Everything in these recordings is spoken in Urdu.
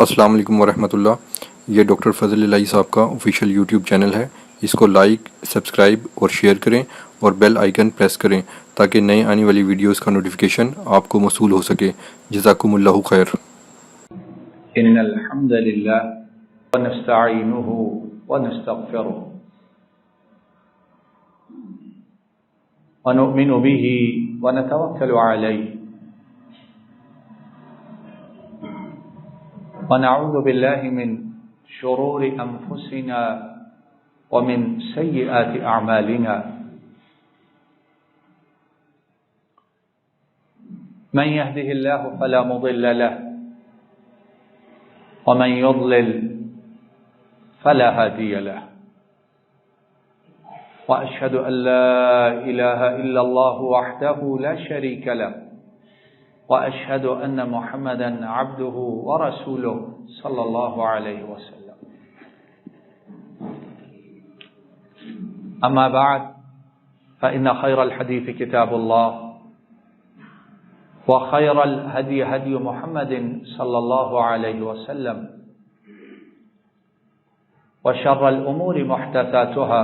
السلام علیکم ورحمۃ اللہ۔ یہ ڈاکٹر فضل الہی صاحب کا آفیشیل یوٹیوب چینل ہے، اس کو لائک، سبسکرائب اور شیئر کریں اور بیل آئیکن پریس کریں تاکہ نئے آنے والی ویڈیوز کا نوٹیفیکیشن آپ کو موصول ہو سکے۔ جزاکم اللہ خیر۔ ان الحمد للہ ونستعینہ ونستغفرہ ونؤمن به ونتوکل علیہ ونعوذ باللہ من شرور انفسنا ومن سیئات اعمالنا من يهده الله فلا مضل له ومن يضلل فلا هادي له وأشهد أن لا إله إلا الله وحده لا شريك له وأشهد أن محمدا عبده ورسوله صلى الله عليه وسلم. أما بعد فإن خير الحديث كتاب الله وخير الهدي هدي محمد صلى الله عليه وسلم وشر الأمور محدثاتها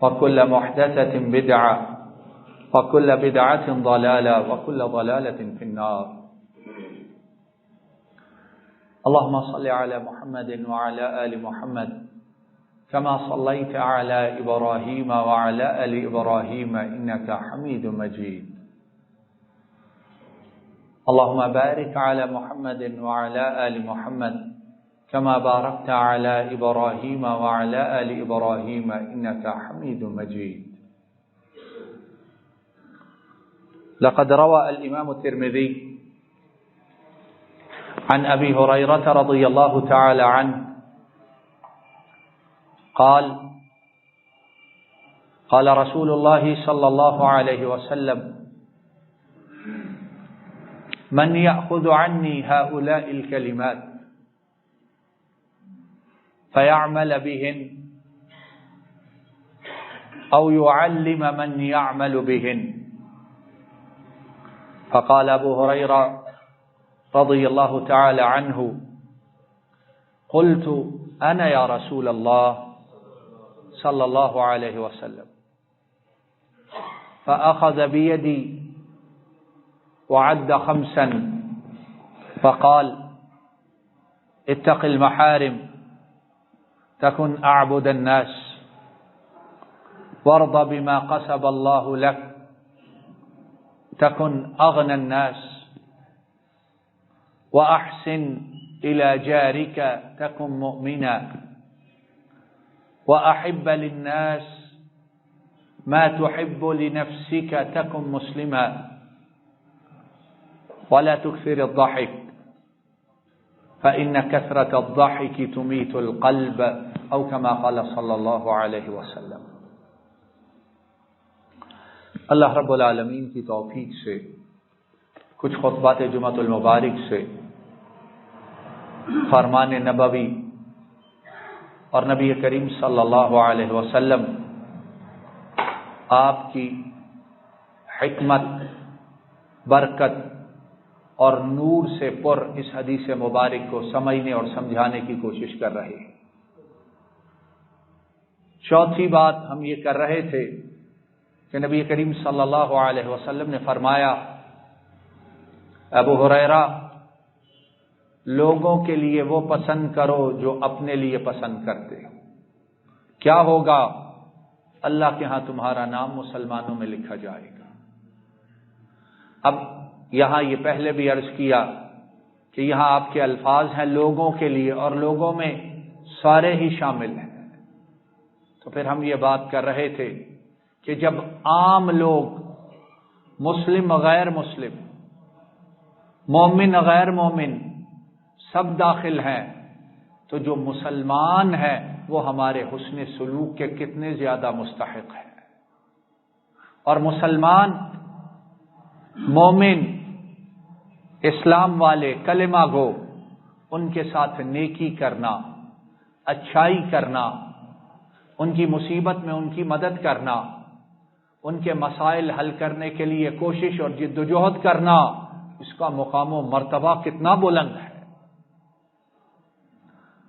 وكل محدثة بدعة وكل بدعة ضلالة وكل ضلالة في النار. اللهم صل على محمد وعلى آل محمد كما صليت على إبراهيم وعلى آل إبراهيم إنك حميد مجيد. اللهم بارك على محمد وعلى آل محمد كما باركت على إبراهيم وعلى آل إبراهيم إنك حميد مجيد. لقد روى الإمام الترمذي عن أبي هريرة رضي الله تعالى عنه قال قال رسول الله صلى الله عليه وسلم من يأخذ عني هؤلاء الكلمات فيعمل بهن أو يعلم من يعمل بهن. فقال أبو هريرة رضي الله تعالى عنه قلت أنا يا رسول الله صلى الله عليه وسلم. فأخذ بيدي وعد 5 فقال اتق المحارم تكن أعبد الناس وارض بما قسب الله لك تكن أغنى الناس وأحسن إلى جارك تكن مؤمنا وأحب للناس ما تحب لنفسك تكن مسلما ولا تكثر الضحك فإن كثرة الضحك تميت القلب أو كما قال صلى الله عليه وسلم. اللہ رب العالمین کی توفیق سے کچھ خطبات جمعۃ المبارک سے فرمان نبوی اور نبی کریم صلی اللہ علیہ وسلم آپ کی حکمت، برکت اور نور سے پر اس حدیث مبارک کو سمجھنے اور سمجھانے کی کوشش کر رہے ہیں۔ چوتھی بات ہم یہ کر رہے تھے کہ نبی کریم صلی اللہ علیہ وسلم نے فرمایا ابو ہریرہ لوگوں کے لیے وہ پسند کرو جو اپنے لیے پسند کرتے ہو، کیا ہوگا؟ اللہ کے ہاں تمہارا نام مسلمانوں میں لکھا جائے گا۔ اب یہاں یہ پہلے بھی عرض کیا کہ یہاں آپ کے الفاظ ہیں لوگوں کے لیے، اور لوگوں میں سارے ہی شامل ہیں۔ تو پھر ہم یہ بات کر رہے تھے کہ جب عام لوگ، مسلم غیر مسلم، مومن غیر مومن سب داخل ہیں، تو جو مسلمان ہے وہ ہمارے حسن سلوک کے کتنے زیادہ مستحق ہیں۔ اور مسلمان، مومن، اسلام والے، کلمہ گو، ان کے ساتھ نیکی کرنا، اچھائی کرنا، ان کی مصیبت میں ان کی مدد کرنا، ان کے مسائل حل کرنے کے لیے کوشش اور جد و جہد کرنا، اس کا مقام و مرتبہ کتنا بلند ہے۔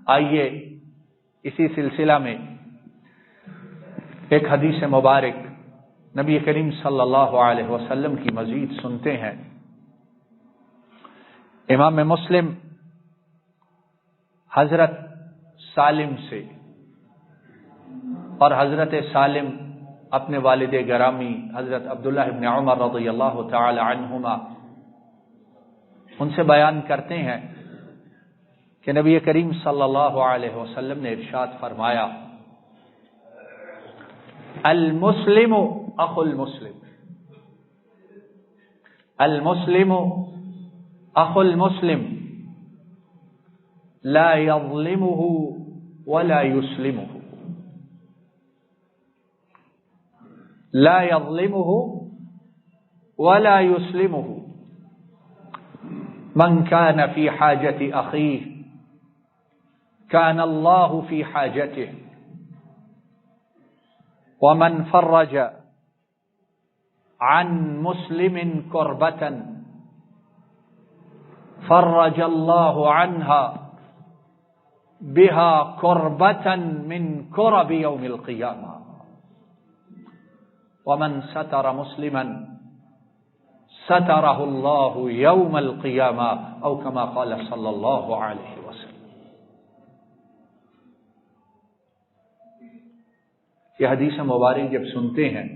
آئیے اسی سلسلہ میں ایک حدیث مبارک نبی کریم صلی اللہ علیہ وسلم کی مزید سنتے ہیں۔ امام مسلم حضرت سالم سے، اور حضرت سالم اپنے والد گرامی حضرت عبداللہ ابن عمر رضی اللہ تعالی عنہما ان سے بیان کرتے ہیں کہ نبی کریم صلی اللہ علیہ وسلم نے ارشاد فرمایا، المسلم اخو المسلم، المسلم اخو المسلم لا يظلمه ولا يسلمه، لا يظلمه ولا يسلمه، من كان في حاجة أخيه كان الله في حاجته، ومن فرج عن مسلم كربة فرج الله عنها بها كربة من كرب يوم القيامة، ومن ستر مسلما ستره الله يوم القيامة، او كما قال صلی اللہ علیہ وسلم۔ یہ حدیث مبارک جب سنتے ہیں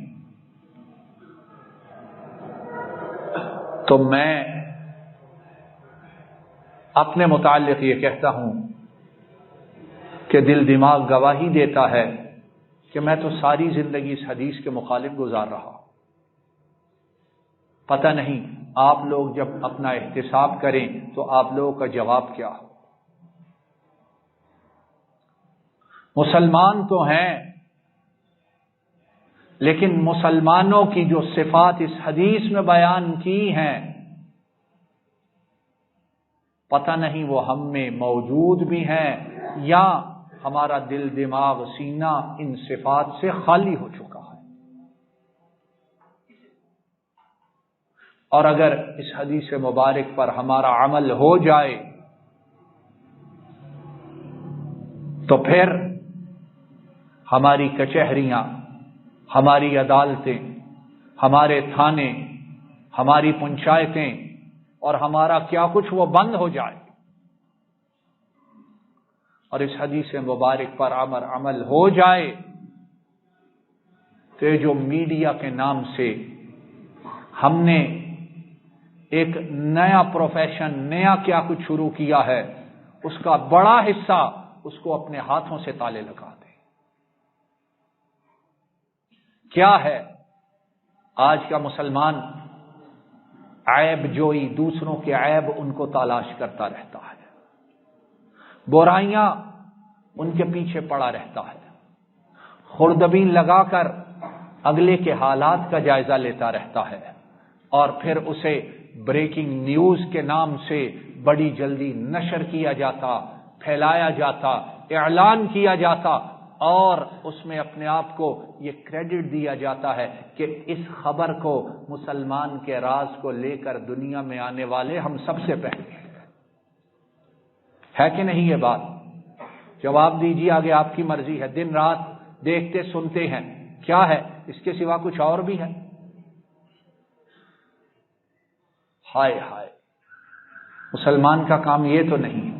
تو میں اپنے متعلق یہ کہتا ہوں کہ دل دماغ گواہی دیتا ہے کہ میں تو ساری زندگی اس حدیث کے مخالف گزار رہا۔ پتہ نہیں آپ لوگ جب اپنا احتساب کریں تو آپ لوگوں کا جواب کیا ہو۔ مسلمان تو ہیں، لیکن مسلمانوں کی جو صفات اس حدیث میں بیان کی ہیں پتہ نہیں وہ ہم میں موجود بھی ہیں یا ہمارا دل دماغ سینہ ان صفات سے خالی ہو چکا ہے۔ اور اگر اس حدیث مبارک پر ہمارا عمل ہو جائے تو پھر ہماری کچہریاں، ہماری عدالتیں، ہمارے تھانے، ہماری پنچایتیں اور ہمارا کیا کچھ وہ بند ہو جائے، اور اس حدیث مبارک پر عمل ہو جائے تو یہ جو میڈیا کے نام سے ہم نے ایک نیا پروفیشن، نیا کیا کچھ شروع کیا ہے، اس کا بڑا حصہ اس کو اپنے ہاتھوں سے تالے لگا دے۔ کیا ہے آج کا مسلمان؟ عیب جوئی، دوسروں کے عیب ان کو تلاش کرتا رہتا ہے، برائیاں ان کے پیچھے پڑا رہتا ہے، خوردبین لگا کر اگلے کے حالات کا جائزہ لیتا رہتا ہے، اور پھر اسے بریکنگ نیوز کے نام سے بڑی جلدی نشر کیا جاتا، پھیلایا جاتا، اعلان کیا جاتا، اور اس میں اپنے آپ کو یہ کریڈٹ دیا جاتا ہے کہ اس خبر کو، مسلمان کے راز کو لے کر دنیا میں آنے والے ہم سب سے پہلے ہیں۔ ہے کہ نہیں یہ بات؟ جواب دیجیے، آگے آپ کی مرضی ہے۔ دن رات دیکھتے سنتے ہیں، کیا ہے اس کے سوا کچھ اور بھی ہے؟ ہائے ہائے، مسلمان کا کام یہ تو نہیں ہے۔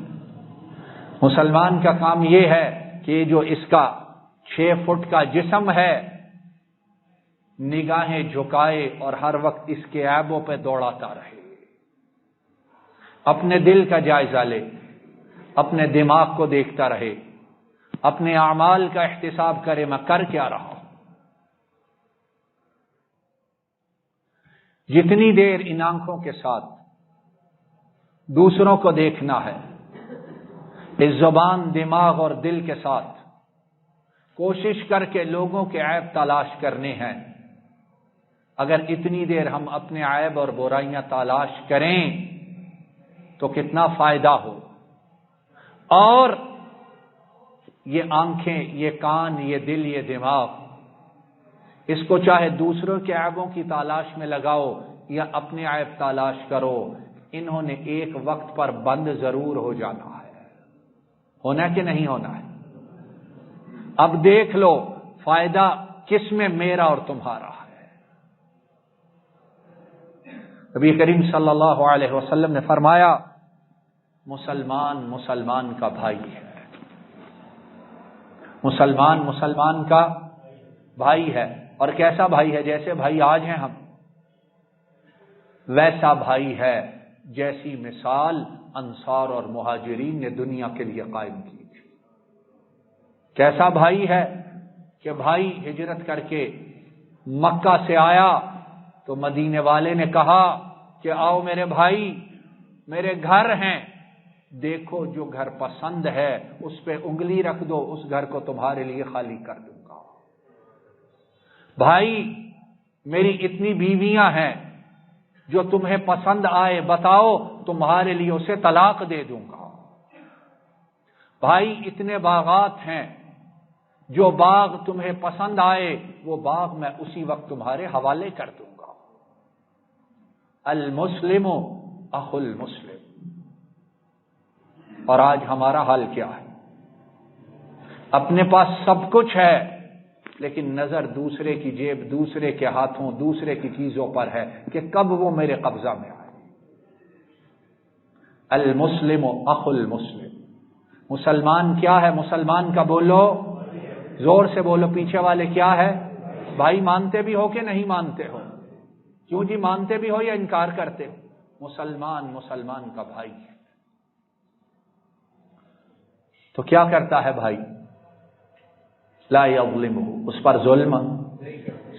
مسلمان کا کام یہ ہے کہ جو اس کا 6 فٹ کا جسم ہے، نگاہیں جھکائے اور ہر وقت اس کے عیبوں پہ دوڑاتا رہے، اپنے دل کا جائزہ لے، اپنے دماغ کو دیکھتا رہے، اپنے اعمال کا احتساب کرے، میں کر کیا رہا ہوں۔ جتنی دیر ان آنکھوں کے ساتھ دوسروں کو دیکھنا ہے، اس زبان، دماغ اور دل کے ساتھ کوشش کر کے لوگوں کے عیب تلاش کرنے ہیں، اگر اتنی دیر ہم اپنے عیب اور برائیاں تلاش کریں تو کتنا فائدہ ہو۔ اور یہ آنکھیں، یہ کان، یہ دل، یہ دماغ، اس کو چاہے دوسروں کے عیبوں کی تلاش میں لگاؤ یا اپنے عیب تلاش کرو، انہوں نے ایک وقت پر بند ضرور ہو جانا ہے۔ ہونا ہے کہ نہیں ہونا ہے؟ اب دیکھ لو فائدہ کس میں میرا اور تمہارا ہے۔ نبی کریم صلی اللہ علیہ وسلم نے فرمایا مسلمان مسلمان کا بھائی ہے، مسلمان مسلمان کا بھائی ہے، اور کیسا بھائی ہے؟ جیسے بھائی آج ہیں ہم، ویسا بھائی ہے جیسی مثال انصار اور مہاجرین نے دنیا کے لیے قائم کی تھی۔ کیسا بھائی ہے کہ بھائی ہجرت کر کے مکہ سے آیا تو مدینے والے نے کہا کہ آؤ میرے بھائی، میرے گھر ہیں، دیکھو جو گھر پسند ہے اس پہ انگلی رکھ دو، اس گھر کو تمہارے لیے خالی کر دوں گا۔ بھائی میری اتنی بیویاں ہیں، جو تمہیں پسند آئے بتاؤ، تمہارے لیے اسے طلاق دے دوں گا۔ بھائی اتنے باغات ہیں، جو باغ تمہیں پسند آئے وہ باغ میں اسی وقت تمہارے حوالے کر دوں گا۔ المسلم اخو المسلم۔ اور آج ہمارا حال کیا ہے؟ اپنے پاس سب کچھ ہے، لیکن نظر دوسرے کی جیب، دوسرے کے ہاتھوں، دوسرے کی چیزوں پر ہے کہ کب وہ میرے قبضہ میں آئے۔ المسلم اخو المسلم۔ مسلمان کیا ہے؟ مسلمان کا بولو، زور سے بولو، پیچھے والے کیا ہے؟ بھائی مانتے بھی ہو کہ نہیں مانتے ہو؟ کیوں جی مانتے بھی ہو یا انکار کرتے ہو؟ مسلمان مسلمان کا بھائی ہے۔ تو کیا کرتا ہے بھائی؟ لا یظلمہ، اس پر ظلم۔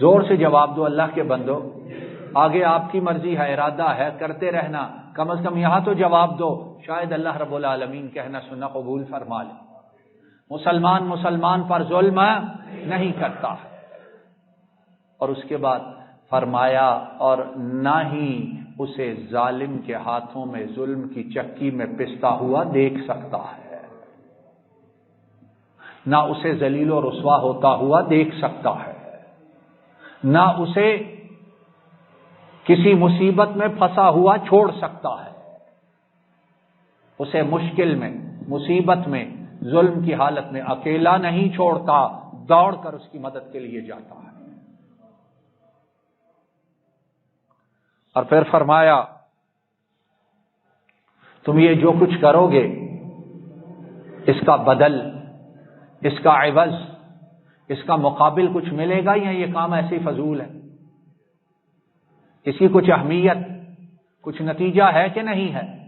زور سے جواب دو اللہ کے بندو، آگے آپ کی مرضی ہے، ارادہ ہے، کرتے رہنا، کم از کم یہاں تو جواب دو، شاید اللہ رب العالمین کہنا سننا قبول فرما لے۔ مسلمان مسلمان پر ظلم نہیں کرتا ہے۔ اور اس کے بعد فرمایا اور نہ ہی اسے ظالم کے ہاتھوں میں ظلم کی چکی میں پستا ہوا دیکھ سکتا ہے، نہ اسے ذلیل و رسوا ہوتا ہوا دیکھ سکتا ہے، نہ اسے کسی مصیبت میں پھنسا ہوا چھوڑ سکتا ہے۔ اسے مشکل میں، مصیبت میں، ظلم کی حالت میں اکیلا نہیں چھوڑتا، دوڑ کر اس کی مدد کے لیے جاتا ہے۔ اور پھر فرمایا تم یہ جو کچھ کرو گے اس کا بدل، اس کا عوض، اس کا مقابل کچھ ملے گا یا یہ کام ایسے ہی فضول ہے؟ اس کی کچھ اہمیت، کچھ نتیجہ ہے کہ نہیں ہے؟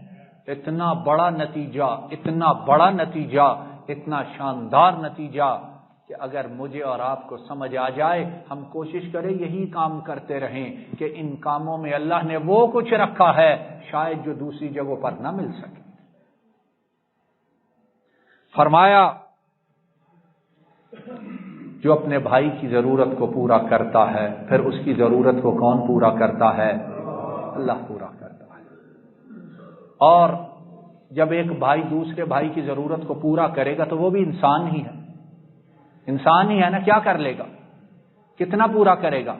اتنا بڑا نتیجہ، اتنا بڑا نتیجہ، اتنا شاندار نتیجہ کہ اگر مجھے اور آپ کو سمجھ آ جائے، ہم کوشش کریں یہی کام کرتے رہیں کہ ان کاموں میں اللہ نے وہ کچھ رکھا ہے شاید جو دوسری جگہوں پر نہ مل سکے۔ فرمایا جو اپنے بھائی کی ضرورت کو پورا کرتا ہے، پھر اس کی ضرورت کو کون پورا کرتا ہے؟ اللہ پورا کرتا ہے۔ اور جب ایک بھائی دوسرے بھائی کی ضرورت کو پورا کرے گا تو وہ بھی انسان ہی ہے، انسان ہی ہے نا، کیا کر لے گا؟ کتنا پورا کرے گا؟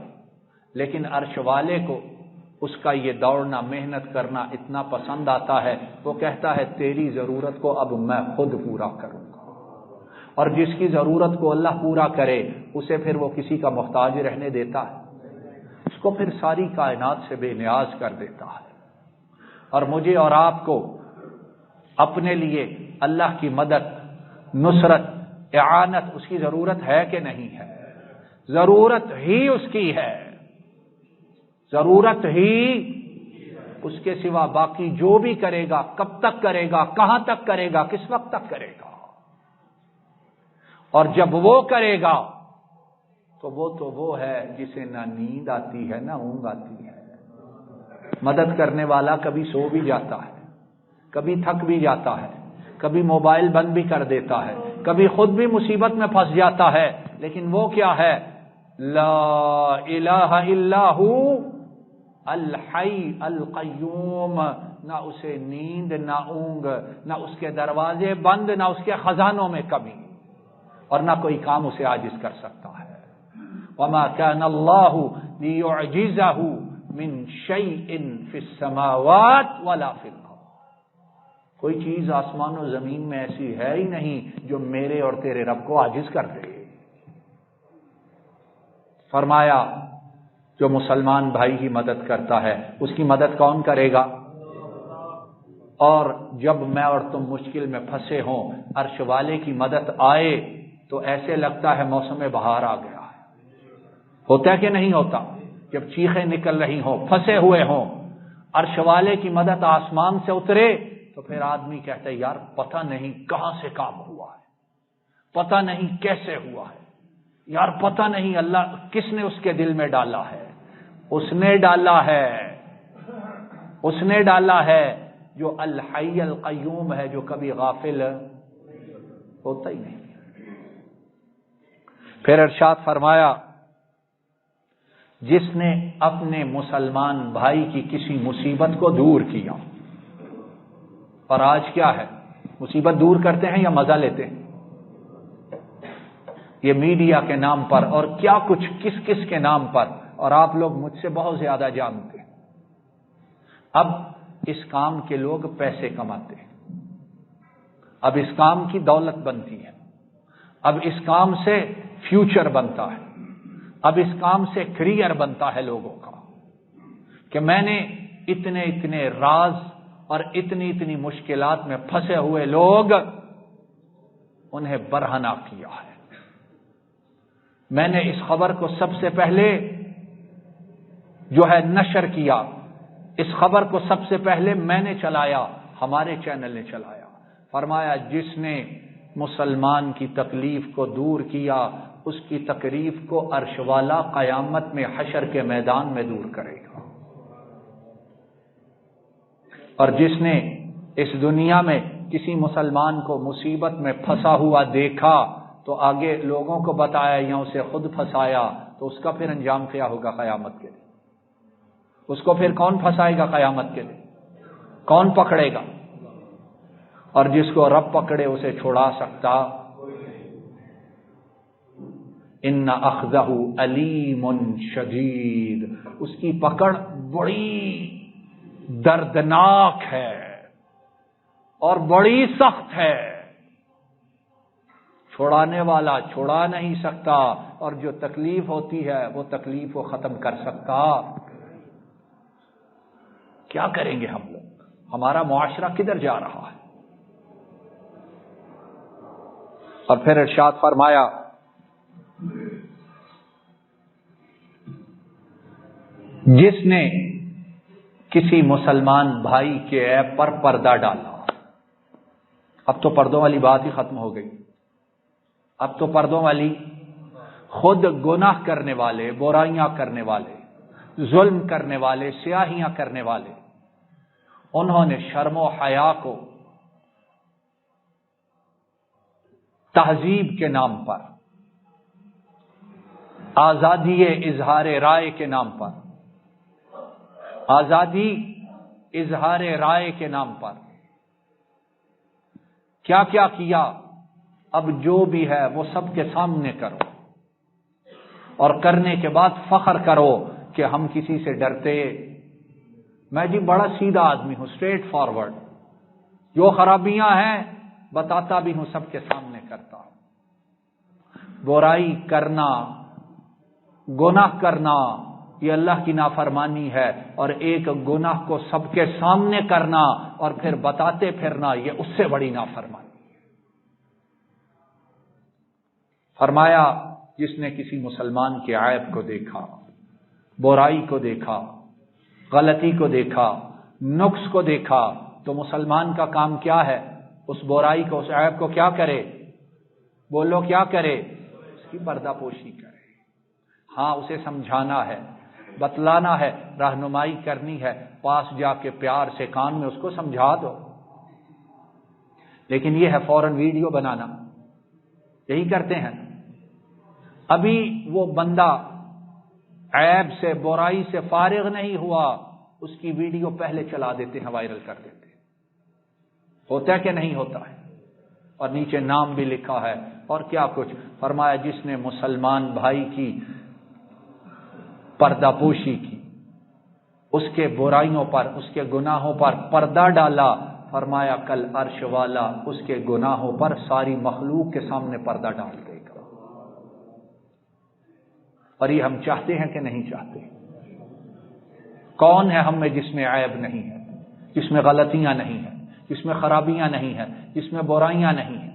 لیکن عرش والے کو اس کا یہ دوڑنا، محنت کرنا اتنا پسند آتا ہے، وہ کہتا ہے تیری ضرورت کو اب میں خود پورا کروں گا۔ اور جس کی ضرورت کو اللہ پورا کرے اسے پھر وہ کسی کا محتاج رہنے دیتا ہے؟ اس کو پھر ساری کائنات سے بے نیاز کر دیتا ہے۔ اور مجھے اور آپ کو اپنے لیے اللہ کی مدد، نصرت، اعانت اس کی ضرورت ہے کہ نہیں ہے؟ ضرورت ہی اس کی ہے، ضرورت ہی، اس کے سوا باقی جو بھی کرے گا کب تک کرے گا، کہاں تک کرے گا، کس وقت تک کرے گا؟ اور جب وہ کرے گا تو وہ ہے جسے نہ نیند آتی ہے نہ اونگ آتی ہے۔ مدد کرنے والا کبھی سو بھی جاتا ہے، کبھی تھک بھی جاتا ہے، کبھی موبائل بند بھی کر دیتا ہے، کبھی خود بھی مصیبت میں پھنس جاتا ہے، لیکن وہ کیا ہے؟ لا الہ الا ہو الحی القیوم۔ نہ اسے نیند نہ اونگ، نہ اس کے دروازے بند، نہ اس کے خزانوں میں کمی، اور نہ کوئی کام اسے عاجز کر سکتا ہے۔ وما كان اللہ لیعجزہ من شیء فی السماوات ولا فی الارض۔ کوئی چیز آسمان و زمین میں ایسی ہے ہی نہیں جو میرے اور تیرے رب کو عاجز کر دے۔ فرمایا جو مسلمان بھائی کی مدد کرتا ہے اس کی مدد کون کرے گا؟ اور جب میں اور تم مشکل میں پھنسے ہوں، عرش والے کی مدد آئے تو ایسے لگتا ہے موسم بہار آ گیا ہے۔ ہوتا ہے کہ نہیں ہوتا؟ جب چیخیں نکل رہی ہوں، پھنسے ہوئے ہوں، عرش والے کی مدد آسمان سے اترے تو پھر آدمی کہتا ہے یار پتہ نہیں کہاں سے کام ہوا ہے، پتہ نہیں کیسے ہوا ہے، یار پتہ نہیں اللہ کس نے اس کے دل میں ڈالا ہے۔ اس نے ڈالا ہے، اس نے ڈالا ہے جو الحی القیوم ہے، جو کبھی غافل ہوتا ہی نہیں۔ پھر ارشاد فرمایا جس نے اپنے مسلمان بھائی کی کسی مصیبت کو دور کیا، اور آج کیا ہے، مصیبت دور کرتے ہیں یا مزہ لیتے ہیں؟ یہ میڈیا کے نام پر اور کیا کچھ کس کس کے نام پر، اور آپ لوگ مجھ سے بہت زیادہ جانتے ہیں۔ اب اس کام کے لوگ پیسے کماتے ہیں، اب اس کام کی دولت بنتی ہے، اب اس کام سے فیوچر بنتا ہے، اب اس کام سے کریئر بنتا ہے لوگوں کا، کہ میں نے اتنے اتنے راز اور اتنی اتنی مشکلات میں پھنسے ہوئے لوگ انہیں برہنہ کیا ہے۔ میں نے اس خبر کو سب سے پہلے جو ہے نشر کیا، اس خبر کو سب سے پہلے میں نے چلایا، ہمارے چینل نے چلایا۔ فرمایا جس نے مسلمان کی تکلیف کو دور کیا اس کی تکلیف کو عرش والا قیامت میں حشر کے میدان میں دور کرے گا، اور جس نے اس دنیا میں کسی مسلمان کو مصیبت میں پھنسا ہوا دیکھا تو آگے لوگوں کو بتایا یا اسے خود پھنسایا، تو اس کا پھر انجام کیا ہوگا قیامت کے دن؟ اس کو پھر کون پھنسائے گا قیامت کے دن؟ کون پکڑے گا؟ اور جس کو رب پکڑے اسے چھڑا سکتا۔ ان اخذہ علیم شدید، اس کی پکڑ بڑی دردناک ہے اور بڑی سخت ہے، چھڑانے والا چھڑا نہیں سکتا، اور جو تکلیف ہوتی ہے وہ تکلیف کو ختم کر سکتا۔ کیا کریں گے ہم لوگ؟ ہمارا معاشرہ کدھر جا رہا ہے؟ اور پھر ارشاد فرمایا جس نے کسی مسلمان بھائی کے عیب پر پردہ ڈالا، اب تو پردوں والی بات ہی ختم ہو گئی، اب تو پردوں والی، خود گناہ کرنے والے، برائیاں کرنے والے، ظلم کرنے والے، سیاہیاں کرنے والے، انہوں نے شرم و حیا کو تہذیب کے نام پر، آزادی اظہار رائے کے نام پر، آزادی اظہار رائے کے نام پر کیا کیا کیا؟ اب جو بھی ہے وہ سب کے سامنے کرو، اور کرنے کے بعد فخر کرو کہ ہم کسی سے ڈرتے، میں جی بڑا سیدھا آدمی ہوں، اسٹریٹ فارورڈ، جو خرابیاں ہیں بتاتا بھی ہوں، سب کے سامنے کرتا ہوں۔ برائی کرنا، گناہ کرنا یہ اللہ کی نافرمانی ہے، اور ایک گناہ کو سب کے سامنے کرنا اور پھر بتاتے پھرنا یہ اس سے بڑی نافرمانی ہے۔ فرمایا جس نے کسی مسلمان کے عیب کو دیکھا، برائی کو دیکھا، غلطی کو دیکھا، نقص کو دیکھا، تو مسلمان کا کام کیا ہے؟ اس برائی کو، اس عیب کو کیا کرے؟ بولو کیا کرے؟ اس کی پردہ پوشی کرے۔ ہاں اسے سمجھانا ہے، بتلانا ہے، رہنمائی کرنی ہے، پاس جا کے پیار سے کان میں اس کو سمجھا دو، لیکن یہ ہے فوراً ویڈیو بنانا، یہی کرتے ہیں۔ ابھی وہ بندہ عیب سے، برائی سے فارغ نہیں ہوا، اس کی ویڈیو پہلے چلا دیتے ہیں، وائرل کر دیتے ہیں۔ ہوتا ہے کہ نہیں ہوتا ہے؟ اور نیچے نام بھی لکھا ہے اور کیا کچھ۔ فرمایا جس نے مسلمان بھائی کی پردہ پوشی کی، اس کے برائیوں پر، اس کے گناہوں پر پردہ ڈالا، فرمایا کل عرش والا اس کے گناہوں پر ساری مخلوق کے سامنے پردہ ڈال دے گا۔ اور یہ ہم چاہتے ہیں کہ نہیں چاہتے؟ کون ہے ہم میں جس میں عیب نہیں ہے، جس میں غلطیاں نہیں ہیں، جس میں خرابیاں نہیں ہیں، جس میں برائیاں نہیں ہیں؟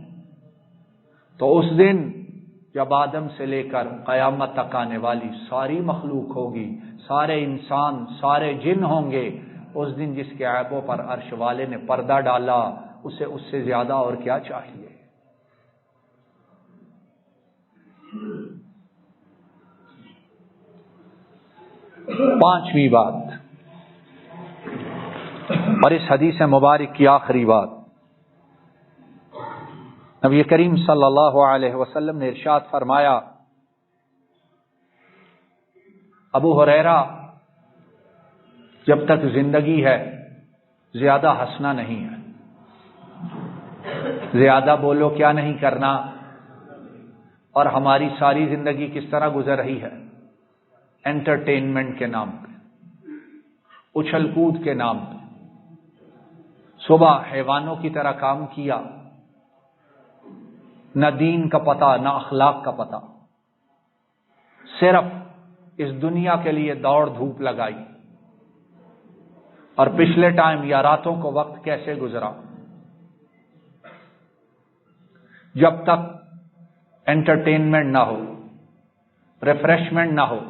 تو اس دن جب آدم سے لے کر قیامت تک آنے والی ساری مخلوق ہوگی، سارے انسان، سارے جن ہوں گے، اس دن جس کے عیبوں پر عرش والے نے پردہ ڈالا، اسے اس سے زیادہ اور کیا چاہیے؟ پانچویں بات اور اس حدیث مبارک کی آخری بات، نبی کریم صلی اللہ علیہ وسلم نے ارشاد فرمایا، ابو ہریرہ جب تک زندگی ہے زیادہ ہنسنا نہیں ہے، زیادہ بولو کیا نہیں کرنا۔ اور ہماری ساری زندگی کس طرح گزر رہی ہے؟ انٹرٹینمنٹ کے نام پہ، اچھل کود کے نام پہ۔ صبح حیوانوں کی طرح کام کیا، نہ دین کا پتہ نہ اخلاق کا پتہ، صرف اس دنیا کے لیے دوڑ دھوپ لگائی۔ اور پچھلے ٹائم یا راتوں کو وقت کیسے گزرا؟ جب تک انٹرٹینمنٹ نہ ہو، ریفریشمنٹ نہ ہو،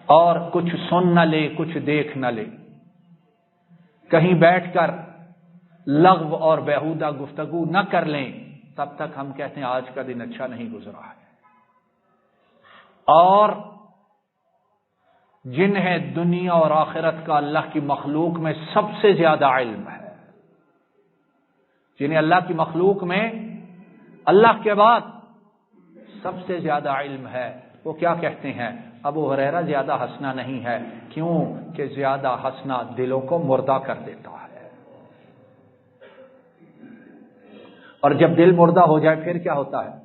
اور کچھ سن نہ لے، کچھ دیکھ نہ لے، کہیں بیٹھ کر لغو اور بیہودہ گفتگو نہ کر لیں، تب تک ہم کہتے ہیں آج کا دن اچھا نہیں گزرا ہے۔ اور جنہیں دنیا اور آخرت کا اللہ کی مخلوق میں سب سے زیادہ علم ہے، جنہیں اللہ کی مخلوق میں اللہ کے بعد سب سے زیادہ علم ہے، وہ کیا کہتے ہیں؟ ابو ہریرہ زیادہ ہنسنا نہیں ہے، کیوں کہ زیادہ ہنسنا دلوں کو مردہ کر دیتا ہے، اور جب دل مردہ ہو جائے پھر کیا ہوتا ہے؟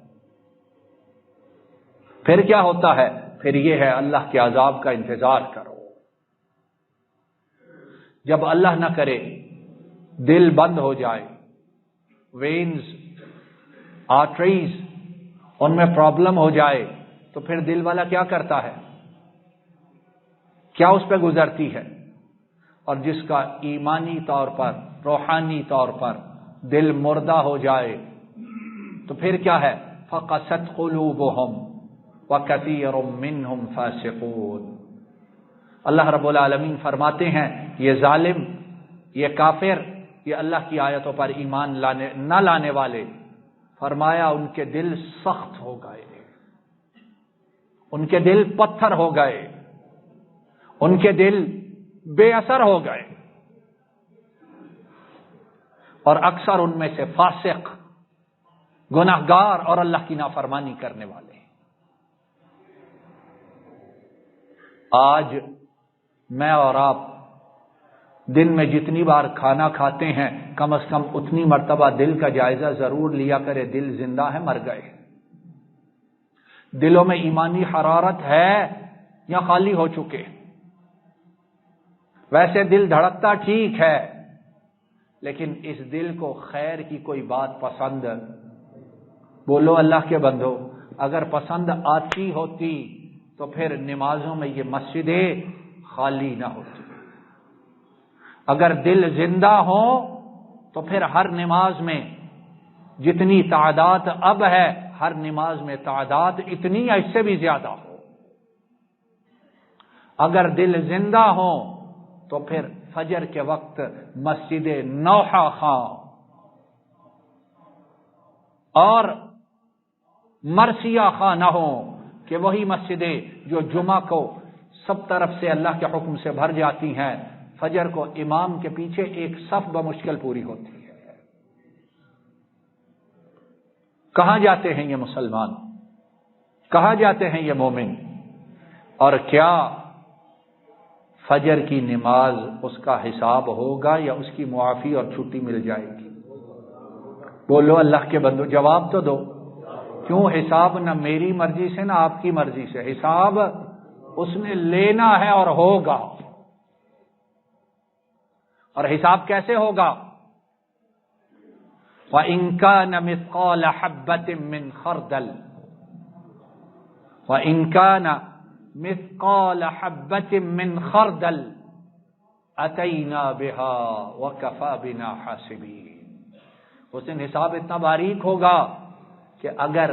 پھر کیا ہوتا ہے؟ پھر یہ ہے اللہ کے عذاب کا انتظار کرو۔ جب اللہ نہ کرے دل بند ہو جائے، وینز، آرٹریز ان میں پرابلم ہو جائے، تو پھر دل والا کیا کرتا ہے؟ کیا اس پہ گزرتی ہے؟ اور جس کا ایمانی طور پر، روحانی طور پر دل مردہ ہو جائے تو پھر کیا ہے؟ فَقَسَتْ قُلُوبُهُمْ وَكَثِيرٌ مِّنْهُمْ فَاسِقُونَ۔ اللہ رب العالمین فرماتے ہیں یہ ظالم، یہ کافر، یہ اللہ کی آیتوں پر ایمان نہ لانے والے، فرمایا ان کے دل سخت ہو گئے، ان کے دل پتھر ہو گئے، ان کے دل بے اثر ہو گئے، اور اکثر ان میں سے فاسق، گناہگار اور اللہ کی نافرمانی کرنے والے۔ آج میں اور آپ دن میں جتنی بار کھانا کھاتے ہیں، کم از کم اتنی مرتبہ دل کا جائزہ ضرور لیا کرے، دل زندہ ہے مر گئے؟ دلوں میں ایمانی حرارت ہے یا خالی ہو چکے؟ ویسے دل دھڑکتا ٹھیک ہے، لیکن اس دل کو خیر کی کوئی بات پسند، بولو اللہ کے بندو، اگر پسند آتی ہوتی تو پھر نمازوں میں یہ مسجدیں خالی نہ ہوتی۔ اگر دل زندہ ہو تو پھر ہر نماز میں جتنی تعداد اب ہے، ہر نماز میں تعداد اتنی یا اس سے بھی زیادہ ہو۔ اگر دل زندہ ہو تو پھر فجر کے وقت مسجد نوحہ خاں اور مرثیہ خاں نہ ہو، کہ وہی مسجدیں جو جمعہ کو سب طرف سے اللہ کے حکم سے بھر جاتی ہیں، فجر کو امام کے پیچھے ایک صف بمشکل پوری ہوتی ہے۔ کہاں جاتے ہیں یہ مسلمان؟ کہاں جاتے ہیں یہ مومن؟ اور کیا فجر کی نماز اس کا حساب ہوگا یا اس کی معافی اور چھٹی مل جائے گی؟ بولو اللہ کے بندو جواب تو دو۔ کیوں حساب نہ میری مرضی سے نہ آپ کی مرضی سے، حساب اس نے لینا ہے اور ہوگا۔ اور حساب کیسے ہوگا؟ وَإِن كَانَ مِثْقَالَ حَبَّةٍ مِّنْ خَرْدَلٍ وَإِن كَانَ مِثْقَالَ حَبَّةٍ مِّنْ خَرْدَلٍ أَتَيْنَا بِهَا وَكَفَى بِنَا حَاسِبِينَ۔ اس دن حساب اتنا باریک ہوگا کہ اگر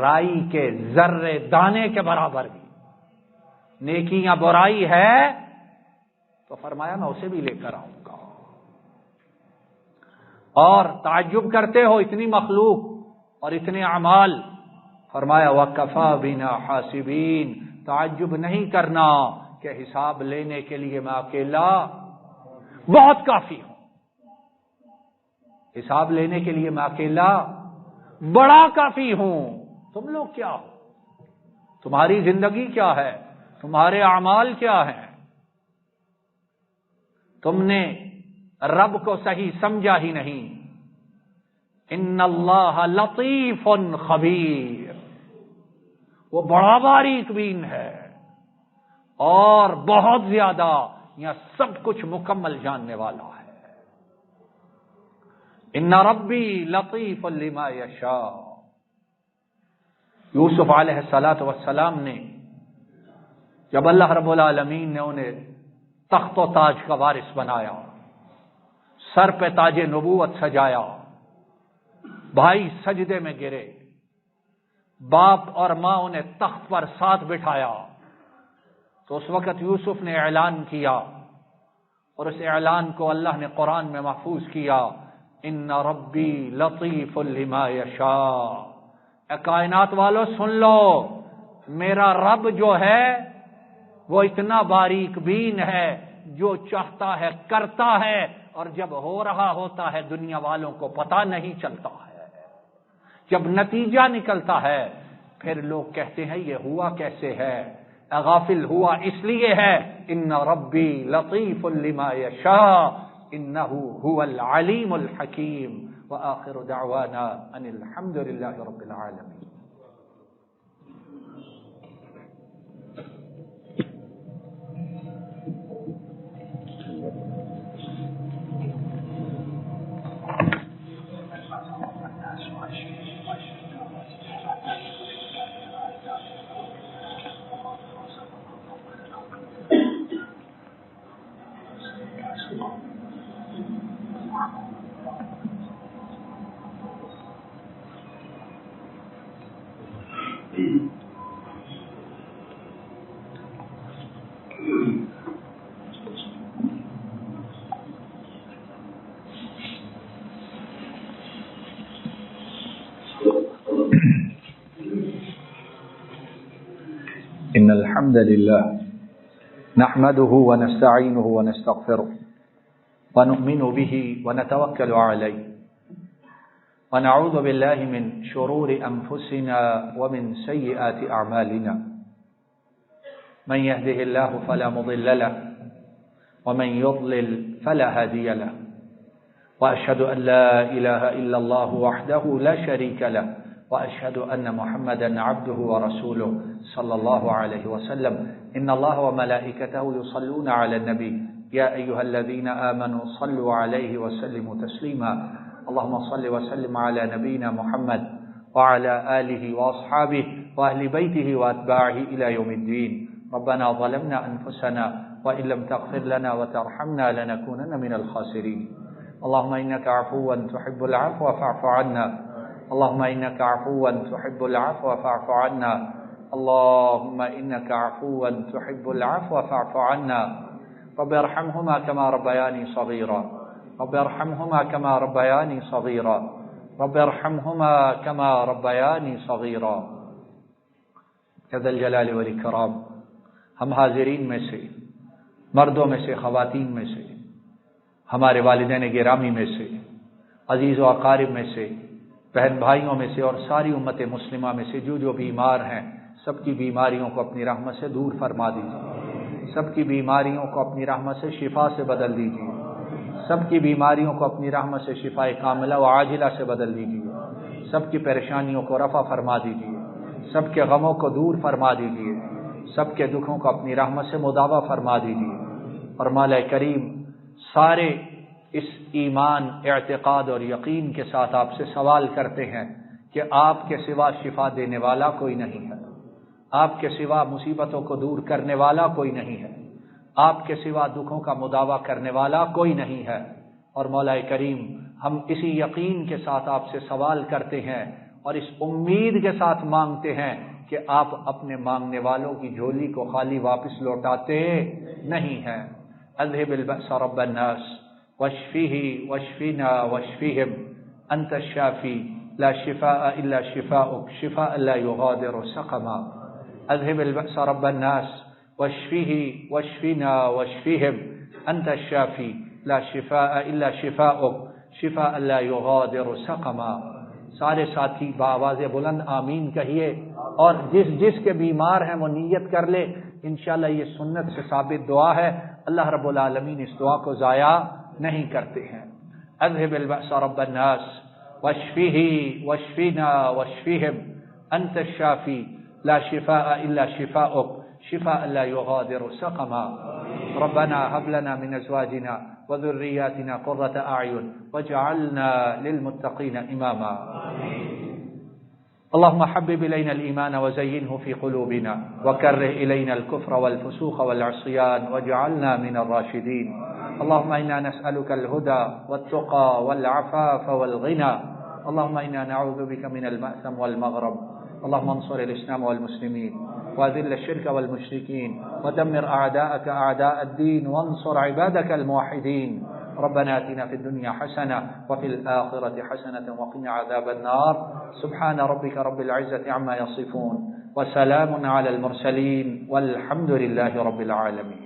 رائی کے ذرے دانے کے برابر بھی نیکی یا برائی ہے تو فرمایا میں اسے بھی لے کر آؤں گا۔ اور تعجب کرتے ہو اتنی مخلوق اور اتنے اعمال، فرمایا وَكَفَى بِنَا حَاسِبِينَ، تعجب نہیں کرنا کہ حساب لینے کے لیے میں اکیلا بہت کافی ہوں، حساب لینے کے لیے میں اکیلا بڑا کافی ہوں۔ تم لوگ کیا ہو؟ تمہاری زندگی کیا ہے؟ تمہارے اعمال کیا ہیں؟ تم نے رب کو صحیح سمجھا ہی نہیں۔ ان اللہ لطیف خبیر، وہ بڑا باریک بین ہے اور بہت زیادہ یا سب کچھ مکمل جاننے والا ہے۔ ان ربی لطیف لما یشاء۔ یوسف علیہ السلام نے جب اللہ رب العالمین نے انہیں تخت و تاج کا وارث بنایا، سر پہ تاج نبوت سجایا، بھائی سجدے میں گرے، باپ اور ماں انہیں تخت پر ساتھ بٹھایا، تو اس وقت یوسف نے اعلان کیا، اور اس اعلان کو اللہ نے قرآن میں محفوظ کیا، ان ربی لطیف لما یشاء۔ اے کائنات والو سن لو، میرا رب جو ہے وہ اتنا باریک بین ہے، جو چاہتا ہے کرتا ہے، اور جب ہو رہا ہوتا ہے دنیا والوں کو پتہ نہیں چلتا ہے، جب نتیجہ نکلتا ہے پھر لوگ کہتے ہیں یہ ہوا کیسے ہے؟ غافل ہوا اس لیے ہے، ان ربی لطیف لما یشاء انہ هو العلیم الحکیم۔ وآخر دعوانا ان الحمد للہ رب العالمین۔ إن الحمد لله نحمده ونستعينه ونستغفره ونؤمن به ونتوكل عليه ونعوذ بالله من شرور أنفسنا ومن سيئات أعمالنا من يهده الله فلا مضل له ومن يضلل فلا هادي له وأشهد أن لا إله إلا الله وحده لا شريك له وأشهد أن محمدا عبده ورسوله صلى الله عليه وسلم إن الله وملائكته يصلون على النبي يا أيها الذين آمنوا صلوا عليه وسلموا تسليما اللهم صل وسلم على نبينا محمد وعلى آله وأصحابه وأهل بيته وأتباعه إلى يوم الدين ربنا ظلمنا أنفسنا وإن لم تغفر لنا وترحمنا لنكونن من الخاسرين اللهم إنك عفو تحب العفو فاعف عنا اللهم إنك عفو تحب العفو فاعف عنا اللهم إنك عفو تحب العفو فاعف عنا رب ارحمهما كما ربياني صغيرا رب ارحمهما كما ربياني صغيرا رب ارحمهما كما ربياني صغيرا يا ذا الجلال والإكرام ہم حاضرین میں سے، مردوں میں سے، خواتین میں سے، ہمارے والدین گرامی میں سے، عزیز و اقارب میں سے، بہن بھائیوں میں سے اور ساری امت مسلمہ میں سے جو بیمار ہیں سب کی بیماریوں کو اپنی رحمت سے دور فرما دیجیے، سب کی بیماریوں کو اپنی رحمت سے شفا سے بدل دیجیے، سب کی بیماریوں کو اپنی رحمت سے شفا کاملہ و عاجلہ سے بدل دیجیے، سب کی پریشانیوں کو رفع فرما دیجیے، سب کے غموں کو دور فرما دیجیے، سب کے دکھوں کو اپنی رحمت سے مداوا فرما دیجیے، اور مولا کریم سارے اس ایمان، اعتقاد اور یقین کے ساتھ آپ سے سوال کرتے ہیں کہ آپ کے سوا شفا دینے والا کوئی نہیں ہے، آپ کے سوا مصیبتوں کو دور کرنے والا کوئی نہیں ہے، آپ کے سوا دکھوں کا مداوع کرنے والا کوئی نہیں ہے۔ اور مولا کریم، ہم اسی یقین کے ساتھ آپ سے سوال کرتے ہیں اور اس امید کے ساتھ مانگتے ہیں کہ آپ اپنے مانگنے والوں کی جھولی کو خالی واپس لوٹاتے نہیں ہیں۔ اذهب البأس رب الناس واشفه واشفنا واشفهم انت الشافي لا شفاء الا شفاؤك شفاء لا يغادر سقما۔ اذهب البأس رب الناس واشفه واشفنا واشفهم انت الشافي لا شفاء الا شفاؤك شفاء لا يغادر سقما۔ سارے ساتھی بآواز بلند آمین کہیے، اور جس کے بیمار ہیں وہ نیت کر لے، انشاءاللہ یہ سنت سے ثابت دعا ہے، اللہ رب العالمین اس دعا کو ضائع نہیں کرتے ہیں۔ اذهب البأس رب الناس واشفه واشفنا واشفهم انت الشافي لا شفاء الا شفاؤك شفاء لا يغادر سقما۔ ربنا هب لنا من ازواجنا وذرياتنا قرة اعين واجعلنا للمتقين اماما۔ اللهم حبب إلينا الإيمان وزينه في قلوبنا وكره إلينا الكفر والفسوق والعصيان واجعلنا من الراشدين۔ اللهم إنا نسألك الهدى والتقى والعفاف والغنى، اللهم إنا نعوذ بك من المأثم والمغرم، اللهم انصر الإسلام والمسلمين وأذل الشرك والمشركين ودمر أعداءك أعداء الدين وانصر عبادك الموحدين۔ ربنا آتنا في الدنيا حسنة وفي الآخرة حسنة وقنا عذاب النار۔ سبحان ربك رب العزة عما يصفون وسلام على المرسلين والحمد لله رب العالمين۔